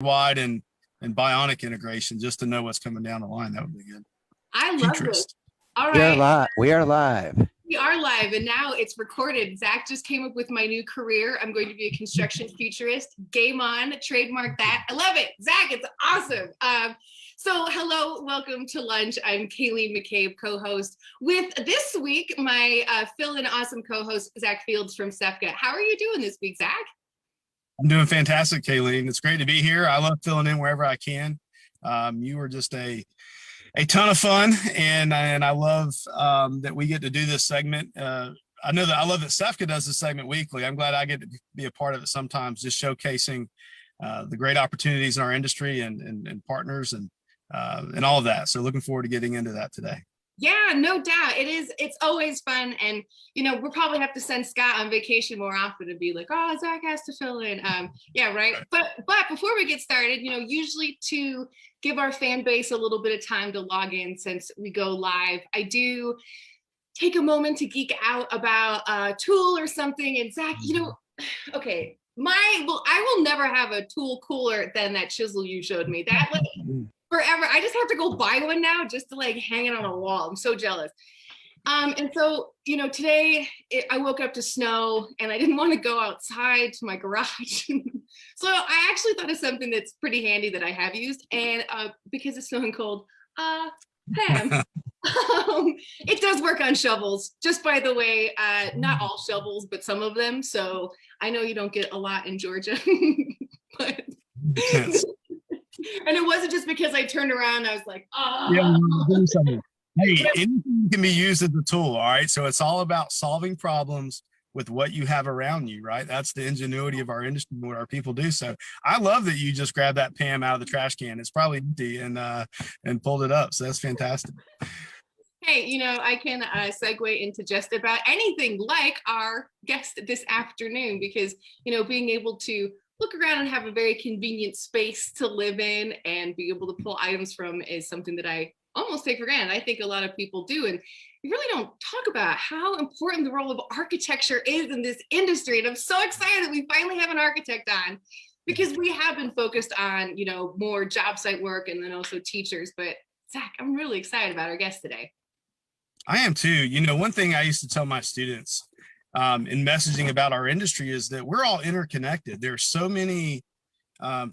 wide and bionic integration just to know what's coming down the line. That would be good. I love Futurist. this. All We are right. live. We are live. We are live and now it's recorded. Zach just came up with my new career. I'm going to be a construction futurist. Game on, trademark that. I love it. Zach, it's awesome. So hello, welcome to lunch. I'm Kayleen Mccabe, co-host with this week, my fill-in awesome co-host, Zach Fields from SEFCA. How are you doing this week, Zach? I'm doing fantastic, Kayleen. It's great to be here. I love filling in wherever I can. You were just a ton of fun, and I love that we get to do this segment. I love that SEFCA does this segment weekly. I'm glad I get to be a part of it sometimes, just showcasing the great opportunities in our industry and partners and all of that. So looking forward to getting into that today. Yeah, no doubt. It's always fun. And, we'll probably have to send Scott on vacation more often to be like, oh, Zach has to fill in. Yeah, right. But before we get started, usually to give our fan base a little bit of time to log in since we go live, I do take a moment to geek out about a tool or something. And Zach, okay, I will never have a tool cooler than that chisel you showed me. That forever. I just have to go buy one now just to hang it on a wall. I'm so jealous. And so, today I woke up to snow and I didn't want to go outside to my garage. So I actually thought of something that's pretty handy that I have used. And because it's snowing cold, Pam, it does work on shovels, just by the way, not all shovels, but some of them. So I know you don't get a lot in Georgia, but and it wasn't just because I turned around, I was like, oh. Yeah, hey, anything can be used as a tool, all right? So it's all about solving problems with what you have around you, right? That's the ingenuity of our industry, what our people do. So I love that you just grabbed that Pam out of the trash can. It's probably empty and pulled it up. So that's fantastic. Hey, I can segue into just about anything like our guest this afternoon, because, being able to look around and have a very convenient space to live in and be able to pull items from is something that I almost take for granted. I think a lot of people do. And we really don't talk about how important the role of architecture is in this industry. And I'm so excited that we finally have an architect on, because we have been focused on, more job site work and then also teachers. But Zach, I'm really excited about our guest today. I am too. One thing I used to tell my students in messaging about our industry is that we're all interconnected. There are so many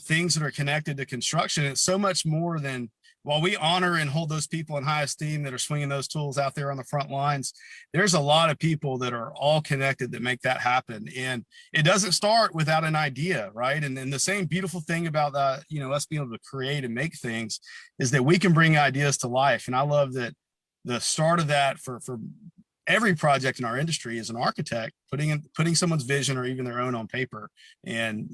things that are connected to construction. It's so much more than, while we honor and hold those people in high esteem that are swinging those tools out there on the front lines, there's a lot of people that are all connected that make that happen. And it doesn't start without an idea, right? And then the same beautiful thing about that, us being able to create and make things is that we can bring ideas to life. And I love that the start of that for every project in our industry is an architect putting someone's vision or even their own on paper and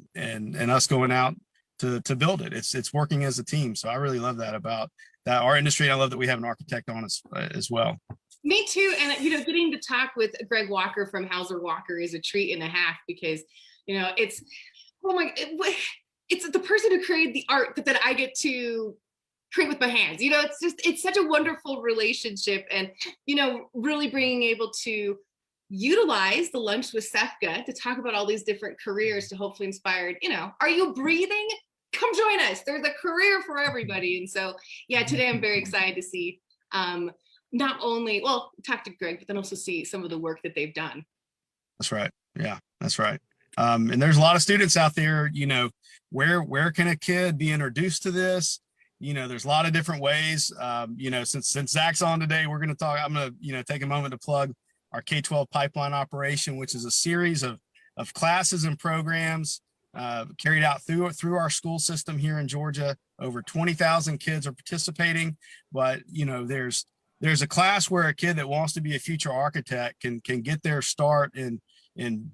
us going out to build it. It's working as a team. So I really love that about that our industry. I love that we have an architect on us as well. Me too. And getting to talk with Greg Walker from Housewalker is a treat and a half, because it's the person who created the art that I get to create with my hands. It's such a wonderful relationship, and really being able to utilize the lunch with SEFCA to talk about all these different careers to hopefully inspire, are you breathing? Come join us. There's a career for everybody. And so, yeah, today I'm very excited to see not only, talk to Greg, but then also see some of the work that they've done. That's right. Yeah, that's right. And there's a lot of students out there, where can a kid be introduced to this? There's a lot of different ways. Since Zach's on today, we're going to talk, I'm going to, take a moment to plug our K-12 pipeline operation, which is a series of classes and programs carried out through our school system here in Georgia. Over 20,000 kids are participating, but there's a class where a kid that wants to be a future architect can get their start in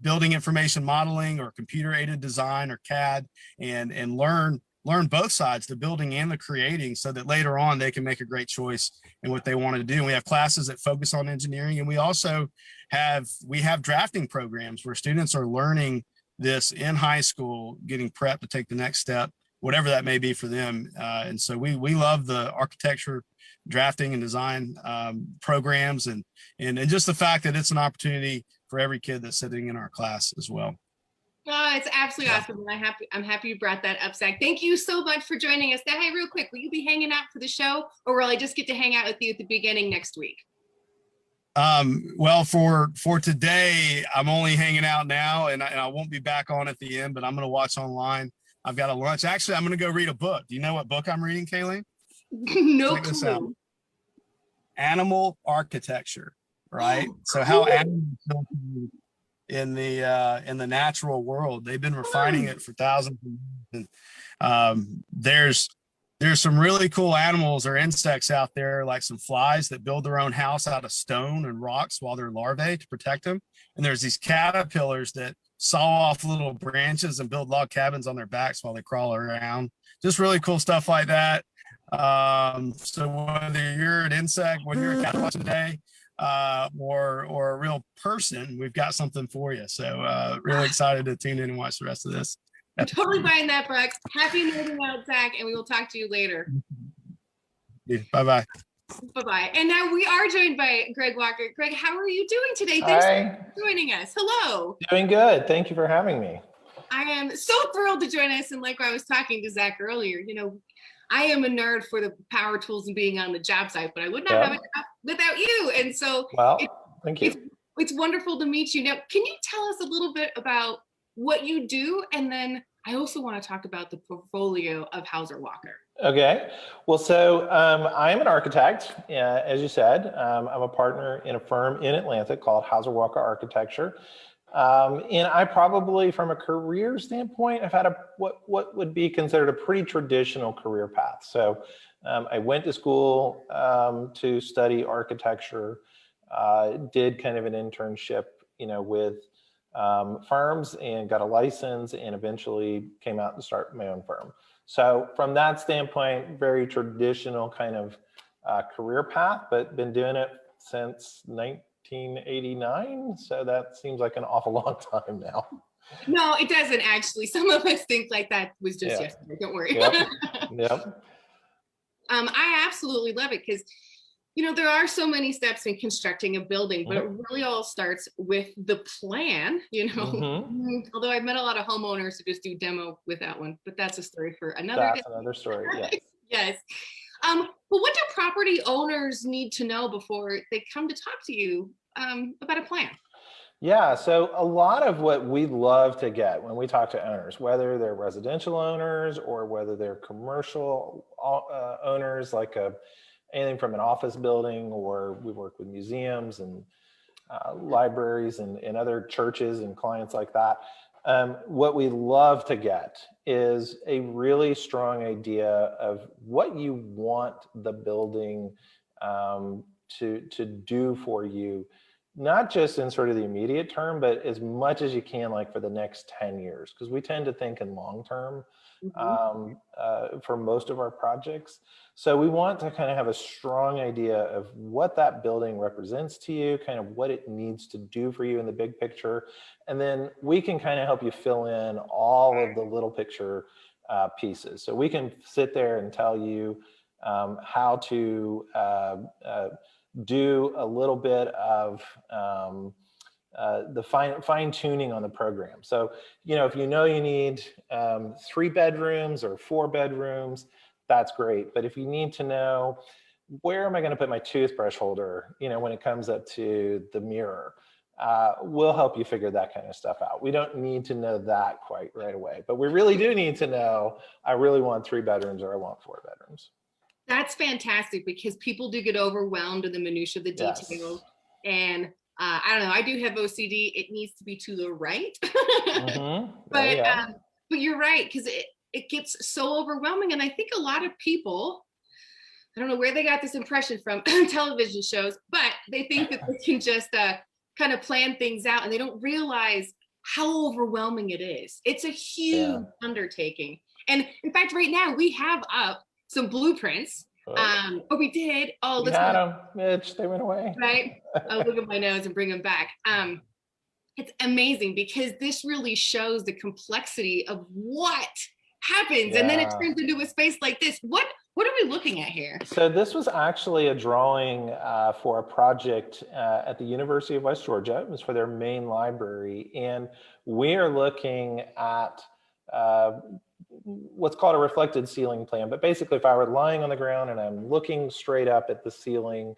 building information modeling or computer aided design or CAD and learn both sides, the building and the creating, so that later on they can make a great choice in what they want to do. And we have classes that focus on engineering, and we also have drafting programs where students are learning this in high school, getting prepped to take the next step, whatever that may be for them. And so we love the architecture, drafting and design programs, and just the fact that it's an opportunity for every kid that's sitting in our class as well. Oh, it's absolutely awesome. And I'm happy you brought that up, Zach. Thank you so much for joining us. Now, hey, real quick, will you be hanging out for the show, or will I just get to hang out with you at the beginning next week? Well, for today, I'm only hanging out now, and I won't be back on at the end, but I'm going to watch online. I've got a lunch. Actually, I'm going to go read a book. Do you know what book I'm reading, Kayleen? No Check this out. clue. Animal architecture, right? So how animals built in the natural world. They've been refining it for thousands of years. And there's some really cool animals or insects out there, like some flies that build their own house out of stone and rocks while they're larvae to protect them. And there's these caterpillars that saw off little branches and build log cabins on their backs while they crawl around. Just really cool stuff like that. So whether you're an insect, whether you're a caterpillar today, or a real person, we've got something for you. So really excited to tune in and watch the rest of this. I'm totally buying that, Brooke. Happy nerding out, Zach, and we will talk to you later. Bye-bye. Bye-bye. And now we are joined by Greg Walker. Greg, how are you doing today? Thanks for joining us. Hello. Doing good. Thank you for having me. I am so thrilled to join us. And like I was talking to Zach earlier, you know, I am a nerd for the power tools and being on the job site, but I would not have it without you. And so thank you. It's wonderful to meet you. Now, can you tell us a little bit about what you do? And then I also want to talk about the portfolio of Housewalker. Okay. Well, so I am an architect, as you said. I'm a partner in a firm in Atlanta called Housewalker Architecture. And I probably, from a career standpoint, I've had what would be considered a pretty traditional career path. So I went to school to study architecture, did kind of an internship, with firms and got a license, and eventually came out and started my own firm. So from that standpoint, very traditional kind of career path, but been doing it since 1989. So that seems like an awful long time now. No, it doesn't actually. Some of us think like that was just yesterday. Don't worry. Yep. I absolutely love it because, there are so many steps in constructing a building, but it really all starts with the plan, although I've met a lot of homeowners who just do demo with that one, but that's a story for another day. That's another story, yes. Yes. But what do property owners need to know before they come to talk to you about a plan? Yeah, so a lot of what we love to get when we talk to owners, whether they're residential owners or whether they're commercial owners, like anything from an office building, or we work with museums and libraries and other churches and clients like that. What we love to get is a really strong idea of what you want the building to do for you, not just in sort of the immediate term, but as much as you can, like for the next 10 years, because we tend to think in long term for most of our projects. So we want to kind of have a strong idea of what that building represents to you, kind of what it needs to do for you in the big picture. And then we can kind of help you fill in all of the little picture pieces. So we can sit there and tell you how to do a little bit of the fine tuning on the program. So, if you need 3 bedrooms or 4 bedrooms, that's great. But if you need to know, where am I going to put my toothbrush holder, when it comes up to the mirror, we'll help you figure that kind of stuff out. We don't need to know that quite right away, but we really do need to know, I really want 3 bedrooms or I want 4 bedrooms. That's fantastic, because people do get overwhelmed in the minutia of the details. Yes. And I don't know, I do have OCD. It needs to be to the right. But you're right, because it gets so overwhelming. And I think a lot of people, I don't know where they got this impression from television shows, but they think that they can just kind of plan things out, and they don't realize how overwhelming it is. It's a huge undertaking. And in fact, right now we have up some blueprints. But we did. Oh, let's had them, Mitch. They went away. Right. I'll look at my nose and bring them back. It's amazing, because this really shows the complexity of what happens, and then it turns into a space like this. What What are we looking at here? So this was actually a drawing for a project at the University of West Georgia. It was for their main library. And we are looking at what's called a reflected ceiling plan. But basically, if I were lying on the ground and I'm looking straight up at the ceiling,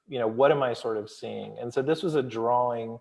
what am I sort of seeing? And so this was a drawing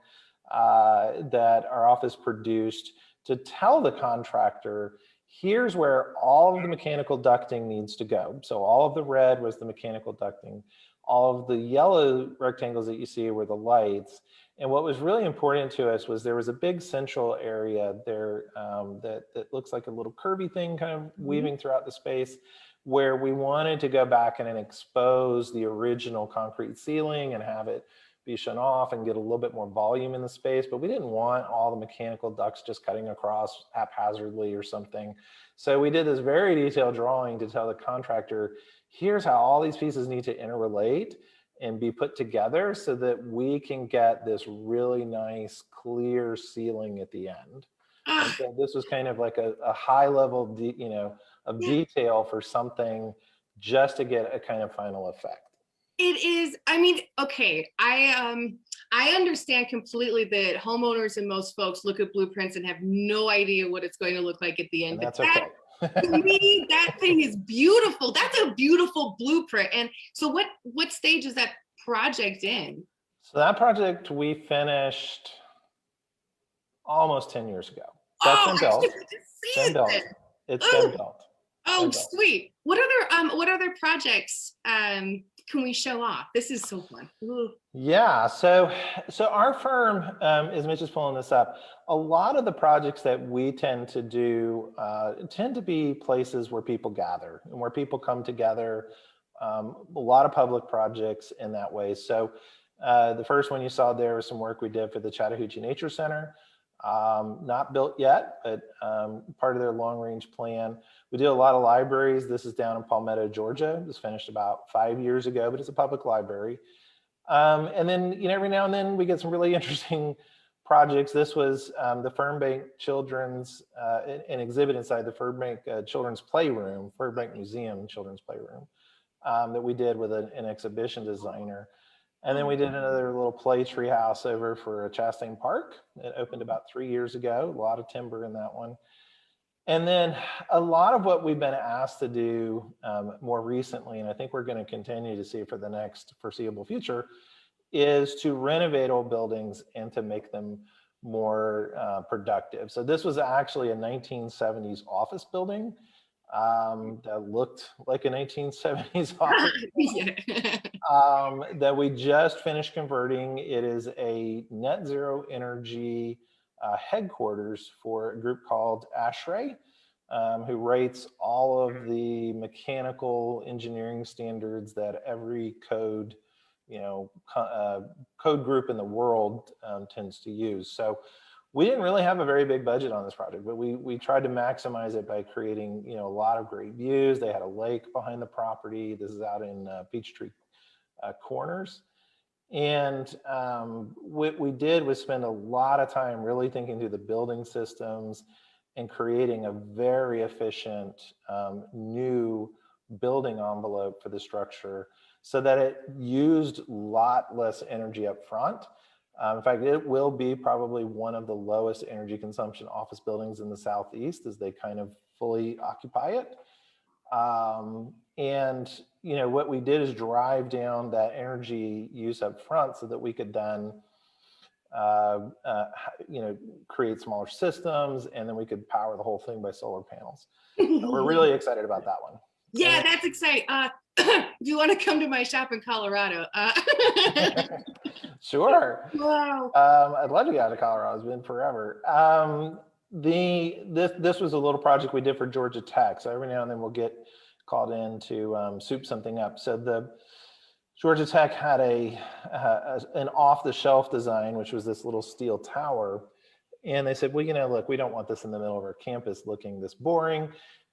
that our office produced to tell the contractor, here's where all of the mechanical ducting needs to go. So all of the red was the mechanical ducting. All of the yellow rectangles that you see were the lights. And what was really important to us was there was a big central area there that looks like a little curvy thing kind of weaving throughout the space, where we wanted to go back and expose the original concrete ceiling and have it be shown off and get a little bit more volume in the space, but we didn't want all the mechanical ducts just cutting across haphazardly or something. So we did this very detailed drawing to tell the contractor, here's how all these pieces need to interrelate and be put together so that we can get this really nice, clear ceiling at the end. And so this was kind of like a high level, of detail for something just to get a kind of final effect. It is, I mean, okay, I understand completely that homeowners and most folks look at blueprints and have no idea what it's going to look like at the end. And that's okay. To me, that thing is beautiful. That's a beautiful blueprint. And so what stage is that project in? So that project we finished almost 10 years ago. That's been built. It's been built. Oh, sweet. What other projects can we show off? This is so fun. Ooh. Yeah, so our firm, as Mitch is pulling this up, a lot of the projects that we tend to do tend to be places where people gather and where people come together. A lot of public projects in that way. So the first one you saw there was some work we did for the Chattahoochee Nature Center. Not built yet, but part of their long-range plan. We do a lot of libraries. This is down in Palmetto, Georgia. It was finished about 5 years ago, but it's a public library. And then, every now and then we get some really interesting projects. This was the Fernbank Children's, an exhibit inside the Fernbank Children's Playroom, Fernbank Museum Children's Playroom, that we did with an exhibition designer. And then we did another little play tree house over for Chastain Park. It opened about 3 years ago, a lot of timber in that one. And then a lot of what we've been asked to do more recently, and I think we're going to continue to see for the next foreseeable future, is to renovate old buildings and to make them more productive. So this was actually a 1970s office building that looked like a 1970s office that we just finished converting. It is a net zero energy headquarters for a group called ASHRAE, who rates all of the mechanical engineering standards that every code group in the world tends to use. So we didn't really have a very big budget on this project, but we tried to maximize it by creating, a lot of great views. They had a lake behind the property. This is out in Peachtree Corners. And what we did was spend a lot of time really thinking through the building systems and creating a very efficient new building envelope for the structure so that it used a lot less energy up front. In fact, it will be probably one of the lowest energy consumption office buildings in the Southeast as they kind of fully occupy it. And what we did is drive down that energy use up front so that we could then create smaller systems, and then we could power the whole thing by solar panels. So we're really excited about that one. Yeah, that's exciting. Do you want to come to my shop in Colorado? Sure. Wow. I'd love to get out of Colorado. It's been forever. This was a little project we did for Georgia Tech. So every now and then we'll get called in to soup something up. So the Georgia Tech had an off-the-shelf design, which was this little steel tower. And they said, well, look, we don't want this in the middle of our campus looking this boring.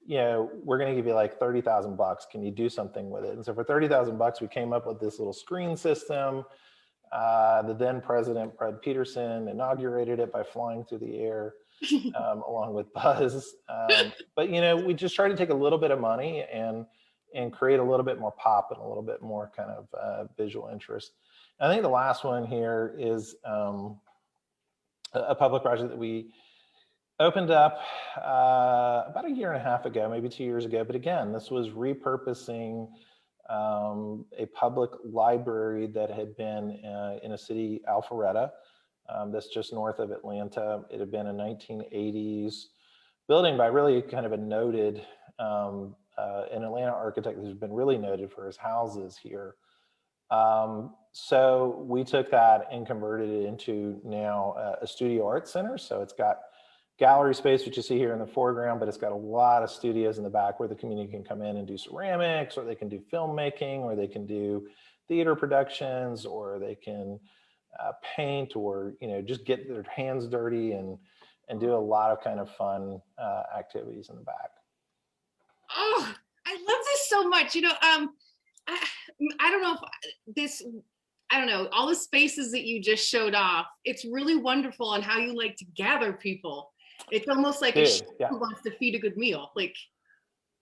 We're going to give you like $30,000. Can you do something with it? And so for $30,000, we came up with this little screen system. The then president, Fred Peterson, inaugurated it by flying through the air along with Buzz. But we just tried to take a little bit of money and and create a little bit more pop and a little bit more kind of visual interest. I think the last one here is a public project that we opened up about a year and a half ago, maybe 2 years ago. But again, this was repurposing a public library that had been in a city, Alpharetta, that's just north of Atlanta. It had been a 1980s building by really kind of a noted, an Atlanta architect who's been really noted for his houses here. So we took that and converted it into now a studio art center. So it's got gallery space, which you see here in the foreground, but it's got a lot of studios in the back where the community can come in and do ceramics, or they can do filmmaking, or they can do theater productions, or they can paint, or just get their hands dirty and do a lot of kind of fun activities in the back. Oh, I love this so much. I don't know if this, I don't know, all the spaces that you just showed off, it's really wonderful on how you like to gather people. It's almost like a chef who wants to feed a good meal.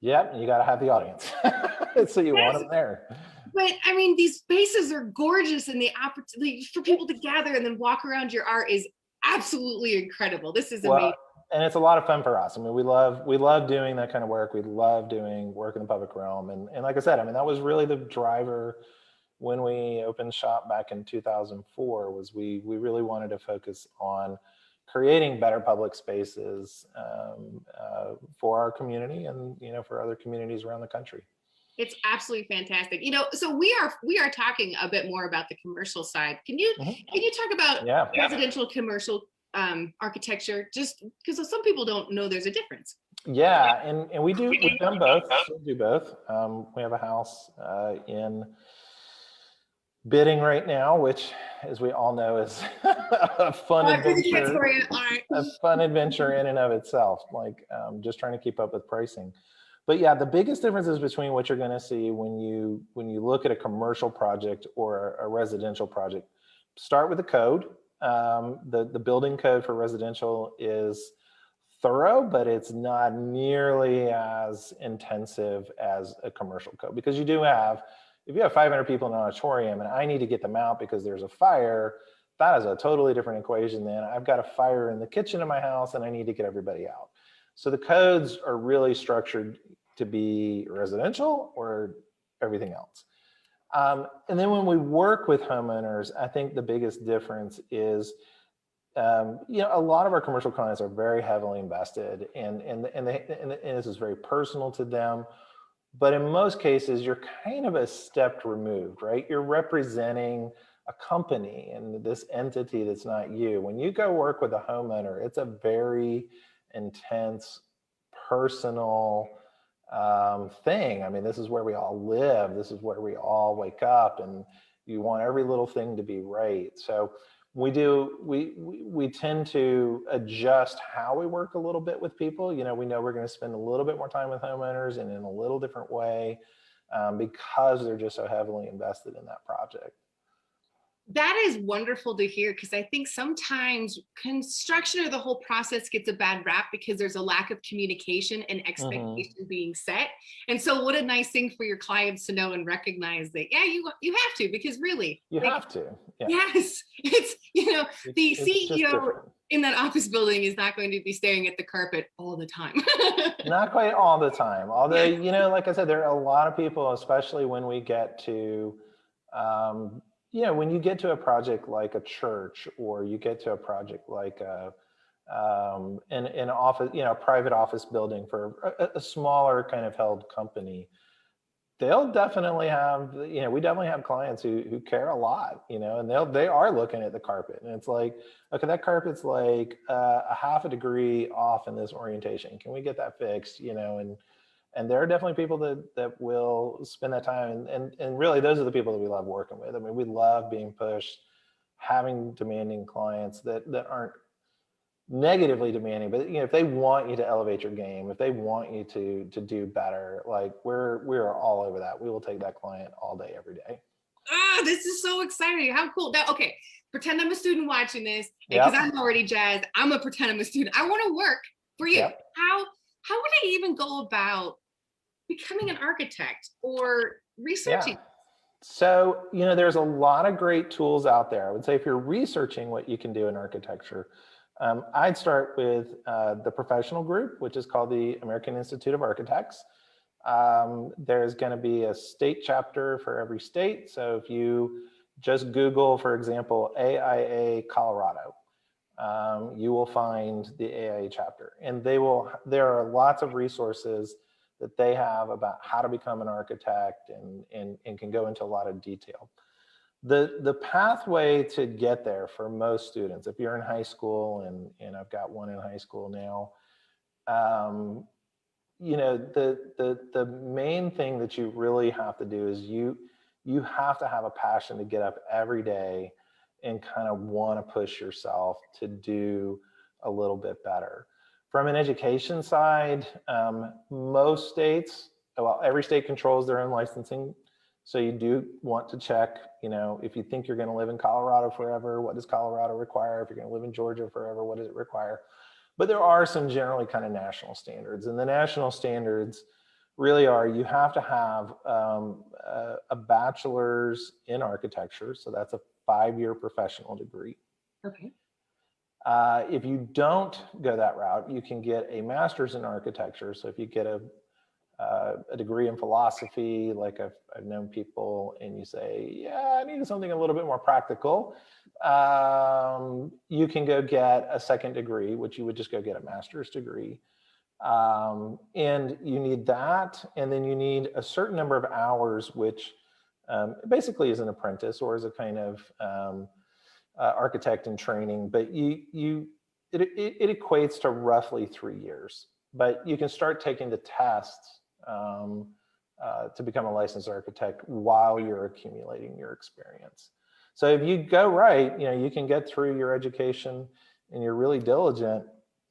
Yep, you got to have the audience. So you want them there. But I mean, these spaces are gorgeous, and the opportunity for people to gather and then walk around your art is absolutely incredible. This is amazing. And it's a lot of fun for us. I mean, we love doing that kind of work. We love doing work in the public realm. And like I said, I mean, that was really the driver when we opened shop back in 2004, was we really wanted to focus on creating better public spaces for our community and, for other communities around the country. It's absolutely fantastic. So we are talking a bit more about the commercial side. Can you talk about residential, commercial architecture, just because some people don't know there's a difference? Yeah, and we've done both. We do both. We have a house in bidding right now, which, as we all know, is a fun adventure. A fun adventure in and of itself. Just trying to keep up with pricing. But yeah, the biggest differences between what you're going to see when you look at a commercial project or a residential project, start with the code. The building code for residential is thorough, but it's not nearly as intensive as a commercial code, because you do have, if you have 500 people in an auditorium and I need to get them out because there's a fire, that is a totally different equation than I've got a fire in the kitchen of my house and I need to get everybody out. So the codes are really structured to be residential or everything else. And then when we work with homeowners, I think the biggest difference is, a lot of our commercial clients are very heavily invested, and this is very personal to them. But in most cases, you're kind of a step removed, right? You're representing a company and this entity that's not you. When you go work with a homeowner, it's a very intense, personal thing. I mean, this is where we all live. This is where we all wake up, and you want every little thing to be right. So we tend to adjust how we work a little bit with people. We know we're going to spend a little bit more time with homeowners and in a little different way because they're just so heavily invested in that project. That is wonderful to hear, because I think sometimes construction or the whole process gets a bad rap because there's a lack of communication and expectation being set. And so what a nice thing for your clients to know and recognize that, you have to, because really. You have to. Yeah. Yes. It's, the CEO in that office building is not going to be staring at the carpet all the time. Not quite all the time. Although, like I said, there are a lot of people, especially when we get to, when you get to a project like a church, or you get to a project like an office, a private office building for a smaller kind of held company, they'll definitely have, we definitely have clients who care a lot, and they are looking at the carpet, and it's like, okay, that carpet's like a half a degree off in this orientation. Can we get that fixed? And there are definitely people that will spend that time. And really, those are the people that we love working with. I mean, we love being pushed, having demanding clients that aren't negatively demanding, but if they want you to elevate your game, if they want you to do better, we're all over that. We will take that client all day, every day. This is so exciting. How cool. Now, okay, pretend I'm a student watching this, because I'm already jazzed. I'm gonna pretend I'm a student. I want to work for you. How would I even go about, becoming an architect or researching? Yeah. So, there's a lot of great tools out there. I would say if you're researching what you can do in architecture, I'd start with the professional group, which is called the American Institute of Architects. There's going to be a state chapter for every state. So if you just Google, for example, AIA Colorado, you will find the AIA chapter, and there are lots of resources that they have about how to become an architect and can go into a lot of detail. The pathway to get there for most students, if you're in high school, and I've got one in high school now, the main thing that you really have to do is you have to have a passion to get up every day and kind of want to push yourself to do a little bit better. From an education side, most states, well, every state controls their own licensing. So you do want to check, if you think you're going to live in Colorado forever, what does Colorado require? If you're going to live in Georgia forever, what does it require? But there are some generally kind of national standards, and the national standards really are, you have to have a bachelor's in architecture. So that's a 5-year professional degree. Okay. If you don't go that route, you can get a master's in architecture. So if you get a degree in philosophy, like I've known people, and you say, yeah, I needed something a little bit more practical, you can go get a second degree, which you would just go get a master's degree. And you need that, and then you need a certain number of hours, which basically is an apprentice or is a kind of architect in training, but it equates to roughly 3 years. But you can start taking the tests to become a licensed architect while you're accumulating your experience. So if you go right, you can get through your education and you're really diligent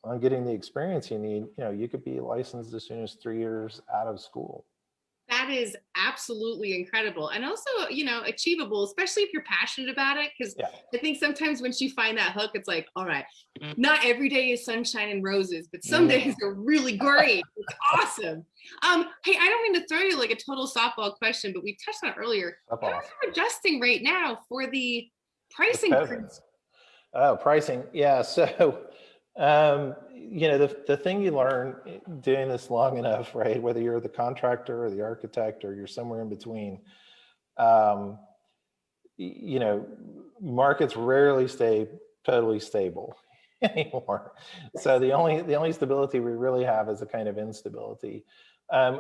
on getting the experience you need, you could be licensed as soon as 3 years out of school. That is absolutely incredible, and also, achievable, especially if you're passionate about it. Because I think sometimes once you find that hook, it's like, all right, not every day is sunshine and roses, but some days are really great. It's awesome. Hey, I don't mean to throw you like a total softball question, but we touched on it earlier. How are you adjusting right now for the pricing increase? Oh, pricing. Yeah. So, the thing you learn doing this long enough, right? Whether you're the contractor or the architect or you're somewhere in between, markets rarely stay totally stable anymore. So the only stability we really have is a kind of instability.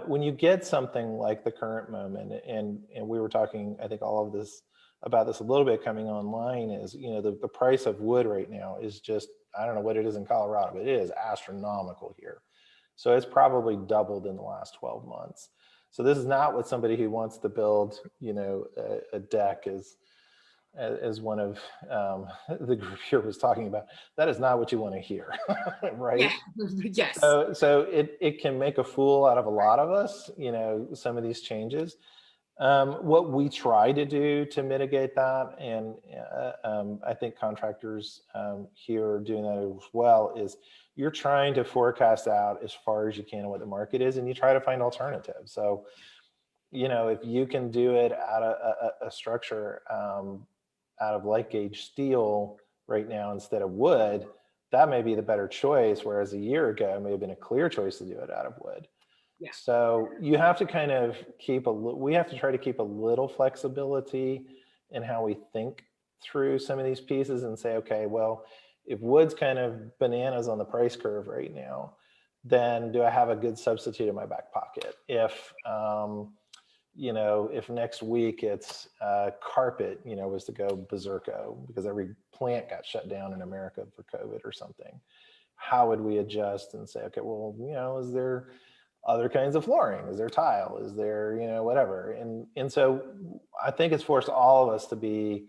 When you get something like the current moment, and we were talking, I think all of this about this a little bit coming online, is the price of wood right now is just, I don't know what it is in Colorado, but it is astronomical here. So it's probably doubled in the last 12 months. So this is not what somebody who wants to build, a deck as one of the group here was talking about. That is not what you want to hear, right? Yeah. Yes. So it can make a fool out of a lot of us, some of these changes. What we try to do to mitigate that, and I think contractors here are doing that as well, is you're trying to forecast out as far as you can what the market is, and you try to find alternatives. So, if you can do it out of a structure out of light gauge steel right now instead of wood, that may be the better choice, whereas a year ago it may have been a clear choice to do it out of wood. Yeah. So you have to kind of we have to try to keep a little flexibility in how we think through some of these pieces and say, okay, well, if wood's kind of bananas on the price curve right now, then do I have a good substitute in my back pocket? If next week it's carpet, was to go berserko because every plant got shut down in America for COVID or something, how would we adjust and say, okay, well, is there other kinds of flooring? Is there tile? Is there, whatever? And so I think it's forced all of us to be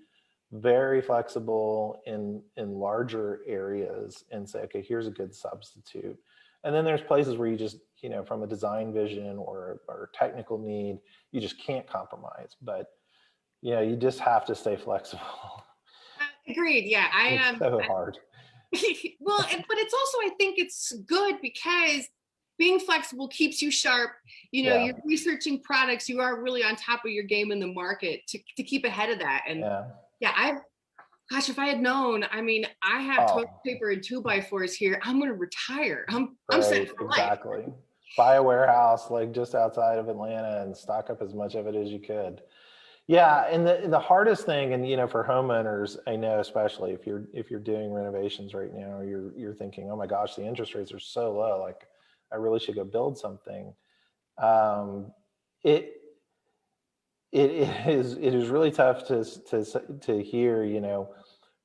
very flexible in larger areas and say, okay, here's a good substitute. And then there's places where you just, from a design vision or technical need, you just can't compromise. But, you just have to stay flexible. Agreed. Yeah, It's so hard. Well, but it's also, I think it's good because being flexible keeps you sharp. You know, you're researching products. You are really on top of your game in the market to keep ahead of that. And gosh, if I had known, I mean, I have toilet paper and 2x4s here. I'm going to retire. I'm set for life. Exactly. Buy a warehouse like just outside of Atlanta and stock up as much of it as you could. Yeah, and the hardest thing, and you know, for homeowners, I know especially if you're doing renovations right now, you're thinking, oh my gosh, the interest rates are so low, like I really should go build something. It is really tough to hear, you know,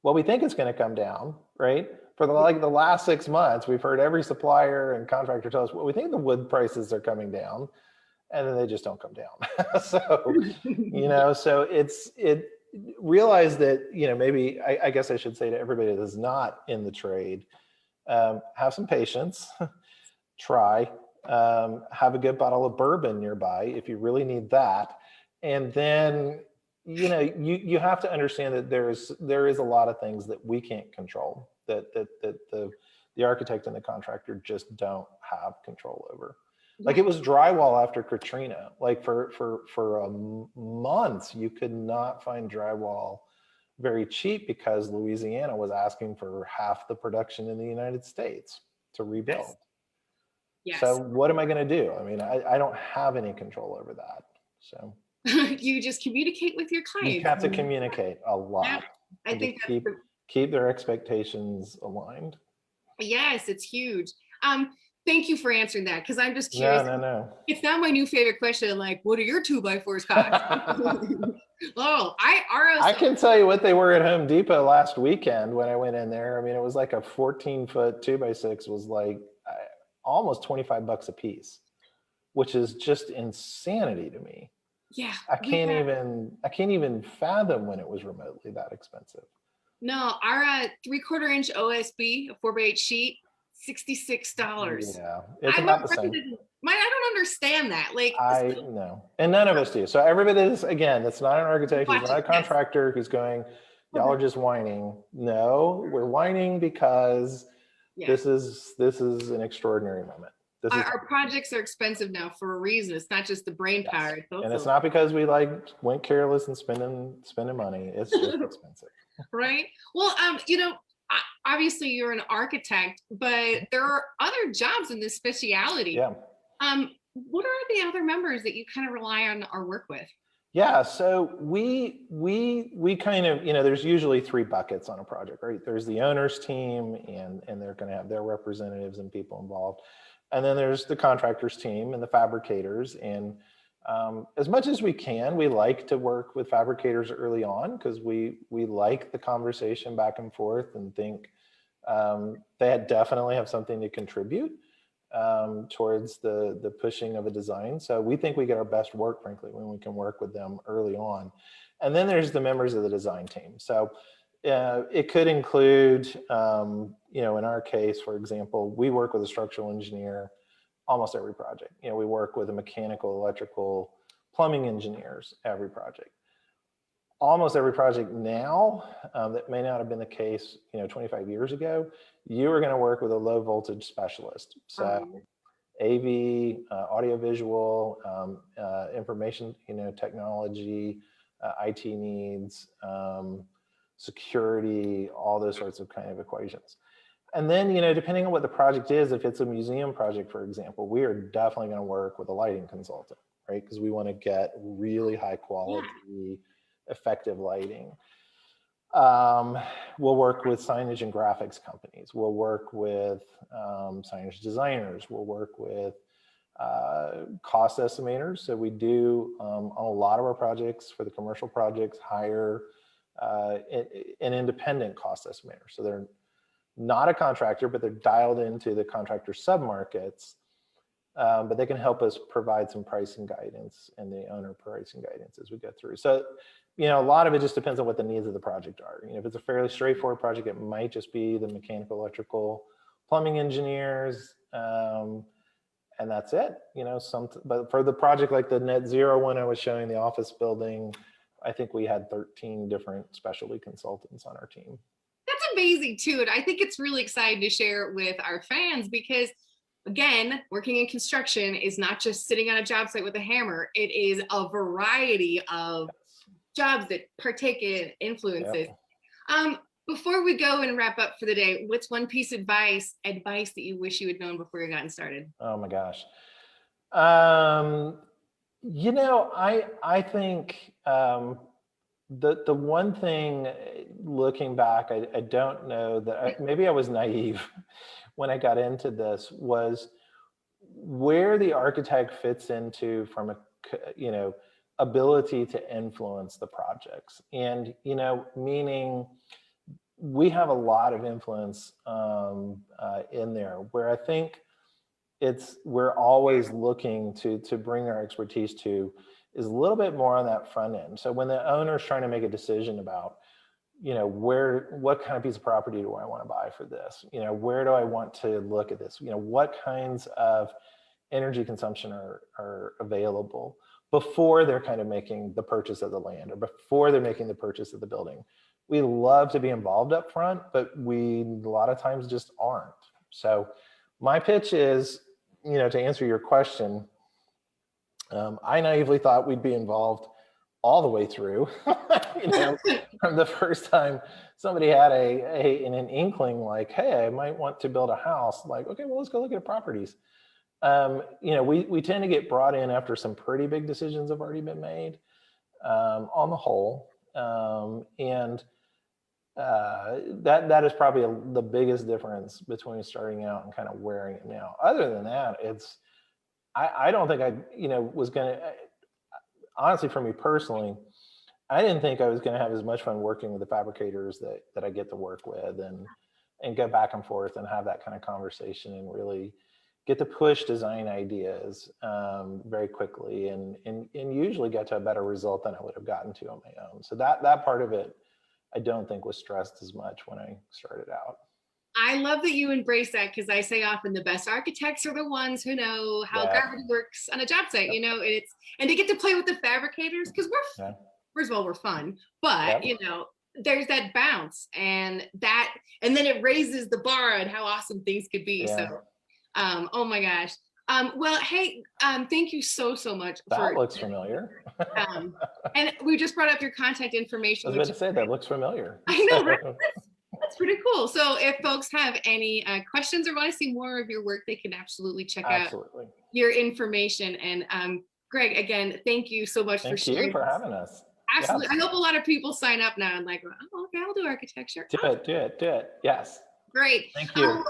well, we think it's going to come down, right? For the last 6 months, we've heard every supplier and contractor tell us, well, we think the wood prices are coming down, and then they just don't come down. So, you know, so realize that, you know, maybe I guess I should say to everybody that's not in the trade, have some patience, try, have a good bottle of bourbon nearby if you really need that. And then, you know, you have to understand that there is a lot of things that we can't control, that the architect and the contractor just don't have control over. Like it was drywall after Katrina. Like for months, you could not find drywall very cheap because Louisiana was asking for half the production in the United States to rebuild. Yes. So what am I going to do? I mean, I don't have any control over that. So you just communicate with your client. You have to communicate a lot. Yeah, I think keep their expectations aligned. Yes, it's huge. Thank you for answering that, because I'm just curious. No. It's not my new favorite question. Like, what are your 2x4s cost? Oh, I can tell you what they were at Home Depot last weekend when I went in there. I mean, it was like a 14-foot 2x6 was like almost $25 a piece, which is just insanity to me. Yeah, I can't even fathom when it was remotely that expensive. No, our 3/4 inch OSB, a 4x8 sheet, $66. Yeah, it's about the same. I don't understand that. Like, I know, and none of us do. So everybody is, again, that's not an architect, he's not a contractor who's going, y'all are just whining. No, we're whining because this is an extraordinary moment. Our projects are expensive now for a reason. It's not just the brain power. And it's not because we went careless and spending money. It's just expensive. Right. Well, you know, obviously you're an architect, but there are other jobs in this specialty. Yeah. What are the other members that you kind of rely on or work with? Yeah, so we kind of, you know, there's usually 3 buckets on a project, right? There's the owner's team, and they're going to have their representatives and people involved. And then there's the contractors team and the fabricators. And as much as we can, we like to work with fabricators early on because we like the conversation back and forth and think they definitely have something to contribute towards the pushing of a design. So we think we get our best work, frankly, when we can work with them early on. And then there's the members of the design team. So it could include, you know, in our case, for example, we work with a structural engineer almost every project. You know, we work with a mechanical, electrical, plumbing engineers every project. Almost every project now, that may not have been the case, you know, 25 years ago, you were going to work with a low voltage specialist. So AV, audiovisual, information, you know, technology, IT needs, security, all those sorts of kind of equations. And then, you know, depending on what the project is, if it's a museum project, for example, we are definitely going to work with a lighting consultant, right? Because we want to get really high quality, effective lighting. We'll work with signage and graphics companies. We'll work with signage designers. We'll work with cost estimators. So we do on a lot of our projects, for the commercial projects, hire an independent cost estimator. So they're not a contractor, but they're dialed into the contractor submarkets, but they can help us provide some pricing guidance and the owner pricing guidance as we go through. So, you know, a lot of it just depends on what the needs of the project are. You know, if it's a fairly straightforward project, it might just be the mechanical, electrical, plumbing engineers, and that's it. You know, but for the project like the net zero one I was showing, the office building, I think we had 13 different specialty consultants on our team. That's amazing too. And I think it's really exciting to share it with our fans because again, working in construction is not just sitting on a job site with a hammer. It is a variety of jobs that partake in influences. Yep. Before we go and wrap up for the day, what's one piece of advice that you wish you had known before you gotten started? Oh my gosh. You know, I think the one thing looking back, I don't know that maybe I was naive when I got into this, was where the architect fits into from a, you know, ability to influence the projects. And, you know, meaning we have a lot of influence in there, where I think we're always looking to bring our expertise to is a little bit more on that front end. So when the owner's trying to make a decision about, you know, what kind of piece of property do I want to buy for this? You know, where do I want to look at this? You know, what kinds of energy consumption are available before they're kind of making the purchase of the land or before they're making the purchase of the building. We love to be involved up front, but we a lot of times just aren't. So my pitch is, you know, to answer your question, I naively thought we'd be involved all the way through. You know, from the first time somebody had an inkling like, hey, I might want to build a house, like, okay, well, let's go look at properties. You know, we tend to get brought in after some pretty big decisions have already been made on the whole. And that is probably the biggest difference between starting out and kind of wearing it now. Other than that, I don't think I, you know, was going to, honestly, for me personally, I didn't think I was going to have as much fun working with the fabricators that I get to work with and go back and forth and have that kind of conversation and really get to push design ideas very quickly and usually get to a better result than I would have gotten to on my own. So that part of it, I don't think was stressed as much when I started out. I love that you embrace that, because I say often the best architects are the ones who know how gravity works on a job site, you know, and to get to play with the fabricators, because first of all, we're fun, but you know, there's that bounce and then it raises the bar on how awesome things could be. So, oh my gosh. Well, hey, thank you so much. That looks familiar. And we just brought up your contact information. I was about to say, that looks familiar. I know, right? That's pretty cool. So if folks have any questions or want to see more of your work, they can absolutely check out your information. And Greg, again, thank you so much for sharing. Thank you for having us. Absolutely. Yes. I hope a lot of people sign up now and like, oh, okay, I'll do architecture. Do it. Yes. Great. Thank you.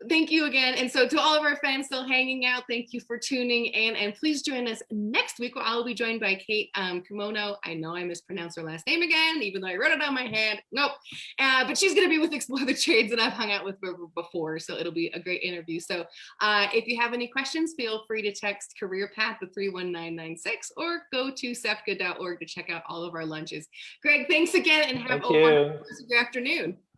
Thank you again. And so to all of our fans still hanging out, thank you for tuning in. And please join us next week where I'll be joined by Kate Kimono. I know I mispronounced her last name again, even though I wrote it on my hand. Nope. But she's going to be with Explore the Trades, and I've hung out with her before. So it'll be a great interview. So if you have any questions, feel free to text Career Path to 31996 or go to sefca.org to check out all of our lunches. Greg, thanks again and have a wonderful rest of your afternoon.